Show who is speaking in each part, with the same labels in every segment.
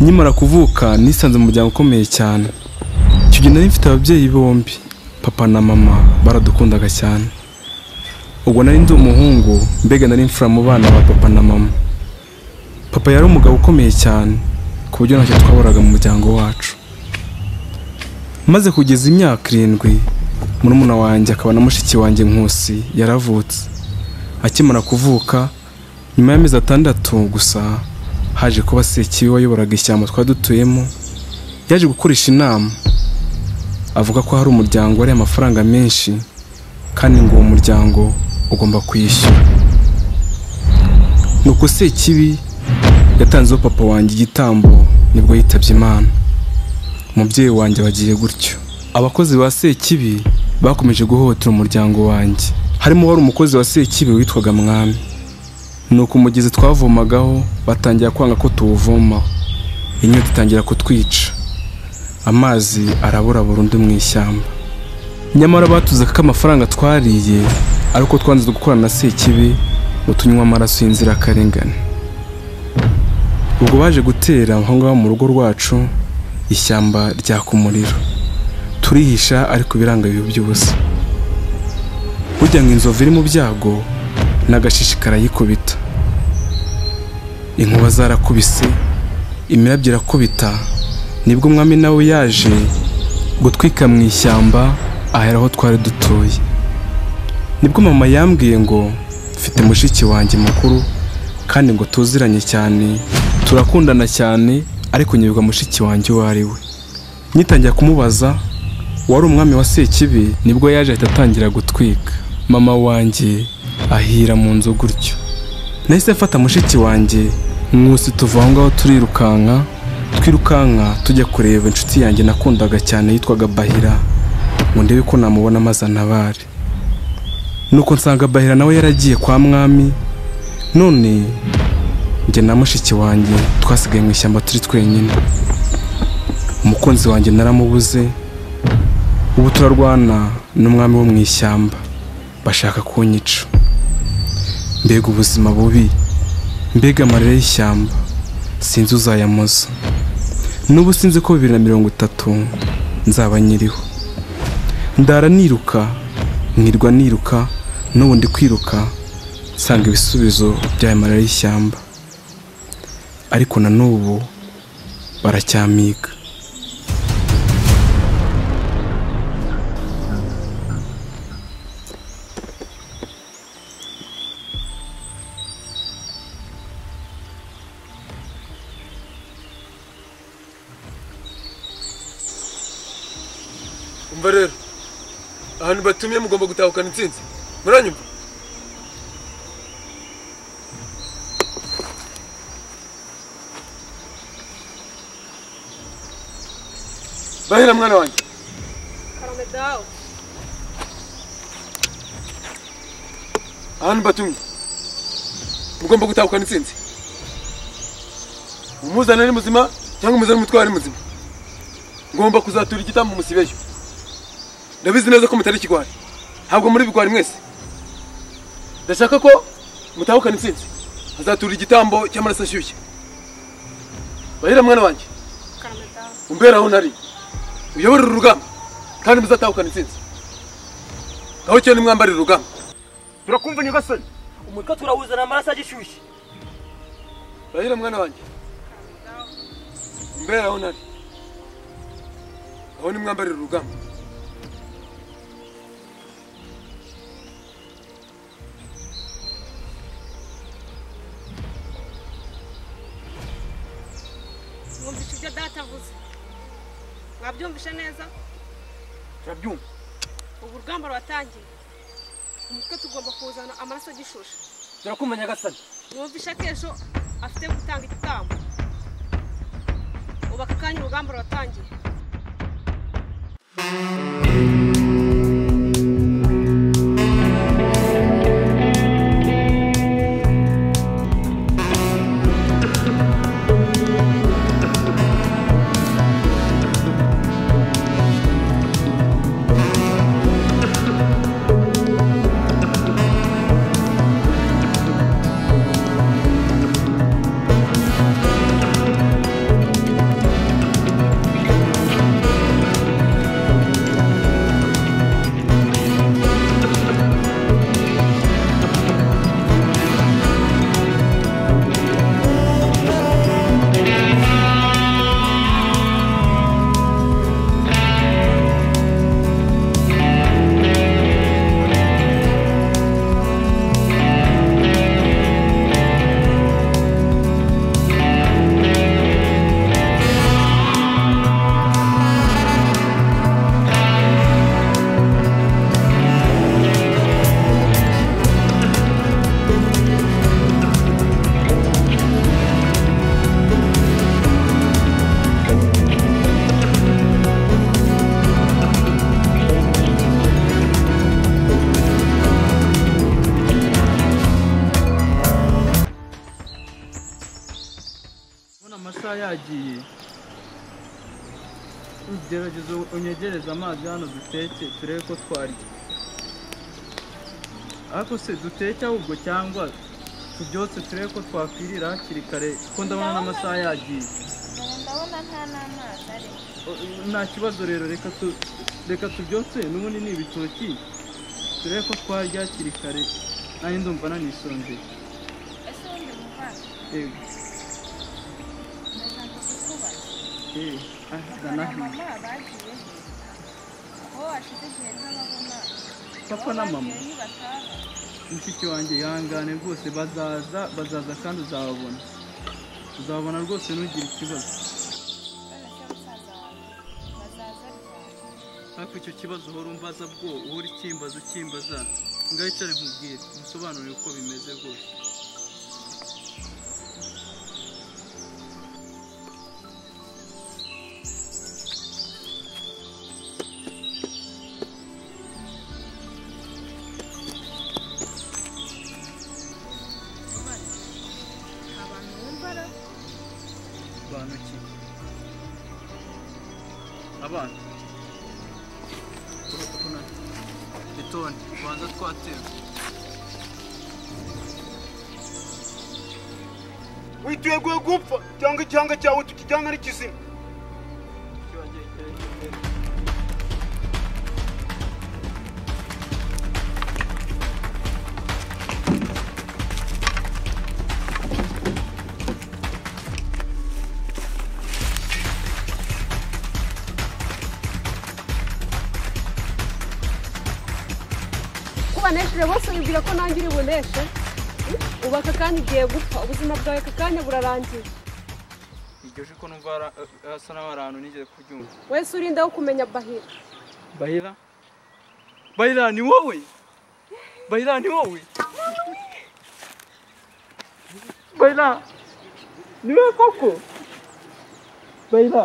Speaker 1: Nkimara kuvuka nisanze mu muryango ukomeye cyane. Icyo gihe nari mfite ababyeyi bombi, papa na mama baradukundaga cyane. Ubwo nari ndi umuhungu, mbega nari imfura mu bana ba papa na mama. Papa yari umugabo ukomeye cyane ku buryo ntacyo twaboraga mu muryango wacu. Maze kugeza imyaka 7, murumuna wanjye akaba na mushiki wanjye Nkusi yaravutse. Akimara kuvuka, nyuma y'amezi 6 gusa haje kuba Sekibi wayoboraga ishyamba twadutuyemo, yaje gukoresha inama avuga ko hari umuryango wari amafaranga menshi kandi ngo uwo muryango ugomba kwishyura. Nuko Sekibi yatanzeho papa wanjye igitambo nibwo yitabye Imana. Umubyeyi wanjye wagiye gutyo. Abakozi ba Sekibi bakomeje guhohotera umuryango wanjye. Harimo wari umukozi wa Sekibi witwaga Mwami. Nuko umugezi twavomagaho batangira kwanga ko tuwuvomaho. Inyota itangira kutwica. Amazi arabura burundu mu ishyamba. Nyamara batuze ko amafaranga twariye ariko twanze gukorana na Sekibi ngo tunywe amaraso y'inzira karengane. Ubwo baje gutera aho ngaho mu rugo rwacu, ishyamba ryaka umuriro. Turihisha ariko biranga bibi by'ubusa. Burya ngo inzovu iri mu byago n'agashishikara yikubita. Inkuba zarakubise, imirabyo irakubita. Nibwo Mwami nawe yaje gutwika mu ishyamba ahera aho twari dutuye. Nibwo mama yambwiye ngo mfite mushiki wanjye mukuru kandi ngo tuziranye cyane, turakundana cyane, ariko nyibwa mushiki wanjye wari we. Nyitangira kumubaza wari umwami wa Sekibi, nibwo yaje atangira gutwika. Mama wanjye ahira mu nzu gutyo. Nahise mfata mushiki wanjye Nkusi tuva aho ngaho twirukanka tujya kureba inshuti yanjye nakundaga cyane yitwaga Bahira ngo ndebe ko namubona maze antabare. Nuko nsanga Bahira nawe yaragiye kwa Mwami. None njye na mushiki wanjye twasigaye mu ishyamba turi twenyine. Umukunzi wanjye naramubuze. Ubu turarwana n'umwami wo mu ishyamba, bashaka kunyica. Mbega ubuzima bubi, mbega amarira y'ishyamba, sinzi uzayamoza. N'ubu sinzi ko 2030 nzaba nyiriho. Ndara niruka, nkirwa niruka, n'ubu ndi kwiruka nsanga ibisubizo by'aya marira y'ishyamba. Ariko na n'ubu baracyamiga.
Speaker 2: Umva rero, ahantu batumye mugomba gutahukana intsinzi. Muranyumva? Bahira mwana wanjye.
Speaker 3: Karame dawe.
Speaker 2: Ahantu batumye mugomba gutahukana intsinzi. Umuzana ari muzima cyangwa umuzana umutwara ari muzima. Ngomba kuzatura igitambo musibeyo. Ndabizi neza ko mutari kigwari. Ntabwo muri bigwari mwese. Ndashaka ko mutahukana intsinzi. Hazatura igitambo cy'amaraso ashyushye. Bahira mwana wanjye.
Speaker 3: Karame dawe.
Speaker 2: Umbera aho nari. Uyobora urugamba kandi muzatahukana intsinzi. Aho cyo ni mwambarira urugamba. Turakumva nyagasani.
Speaker 4: Umutwe turawuzana amaraso agishyushye.
Speaker 2: Bahira mwana wanjye. Umbera aho nari. Aho ni mwambarira urugamba.
Speaker 3: Mwumvishe ibyo data avuze. Mwabyumvishe neza?
Speaker 2: Turabyumva.
Speaker 3: Ubu urugamba rwatangiye. Umutwe tugomba kuzana amaraso agishushe.
Speaker 4: Turakumva nyagasani.
Speaker 3: Mwumvishe ko ejo afite gutanga igitambo. Ubu aka kanya urugamba rwatangiye.
Speaker 5: amasaha yagiye ugerageza unyegereza amazi hano duteke turebe ko twarya ariko se duteke ahubwo cyangwa tubyotse turebe ko twakwirira hakiri kare kuko ndabona n'amasaha yagiye
Speaker 6: ndabona nta n'amazi ari
Speaker 5: nta kibazo rero reka tubyotse n'ubundi ni ibitoki turebe ko twarya hakiri kare nanjye ndumva nanisonzeye
Speaker 6: ese wundi muvanga
Speaker 5: yego
Speaker 6: ndashaka kukubaza
Speaker 5: mama
Speaker 6: bagiye aho hashize igihe ntababona
Speaker 5: papa na mama
Speaker 6: nibataha
Speaker 5: mushiki wanjye yihangane rwose bazaza kandi uzababona rwose ntugire ikibazo ariko icyo kibazo uhora umbaza bwo uhora ukimbaza ngaho icare nkubwire umusobanurire uko bimeze rwose abantu ki abana itonde ubanza twatera
Speaker 7: witeguye gupfa cyangwa icyanga cyawe tukijyana ari kizima
Speaker 3: kubanesheje bose wibwira ko nanjye uri buneshe ubu aka kanya ugiye gupfa ubuzima bwawe aka kanya burarangiye
Speaker 5: iryo ko numva hasa n'abantu nigeze kubyumva
Speaker 3: wese urinda wo kumenya
Speaker 5: Bahira ni wowe Bahira ni wowe koko Bahira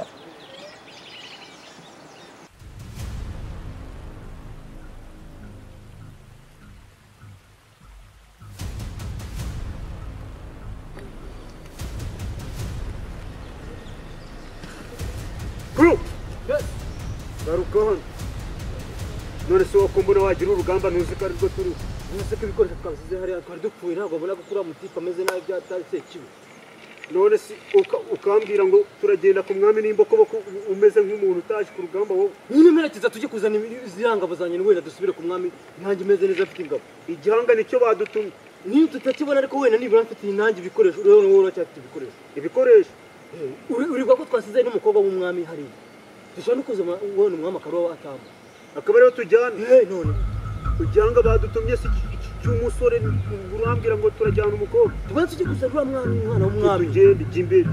Speaker 7: garuka hano none se wakumbura wagira urugamba ntuzi ko ari rwo turi
Speaker 4: Nuse ko ibikoresho twasize hariya twari dupfuye ntabwo abona gukura mutipa ameze nabi byatari kibi
Speaker 7: none se ukambwira ngo turagenda ku mwami n'imbokoboko umeze nk'umuntu utaje ku rugamba wowe
Speaker 4: nyine merekeza tujye kuzana izirangabo zanjye wenda dusubire ku mwami ntange imeze neza afite ingabo
Speaker 7: igihanga nicyo badutumye
Speaker 4: niyo tutakibona ariko wenda nibura mfitiye intange ibikoresho rero wowe uracyafite ibikoresho uribwa ko twasize n'umukobwa w'umwami hariya dushobora no kuza ubona umwami akaruba atamba
Speaker 7: akaba ariho tujyana
Speaker 4: none
Speaker 7: igihanga badutumye si cy'umusore urambwira ngo turajyana umukobwa
Speaker 4: tubanze tujye gusa rwa mwana w'umwami
Speaker 7: tugende jya imbere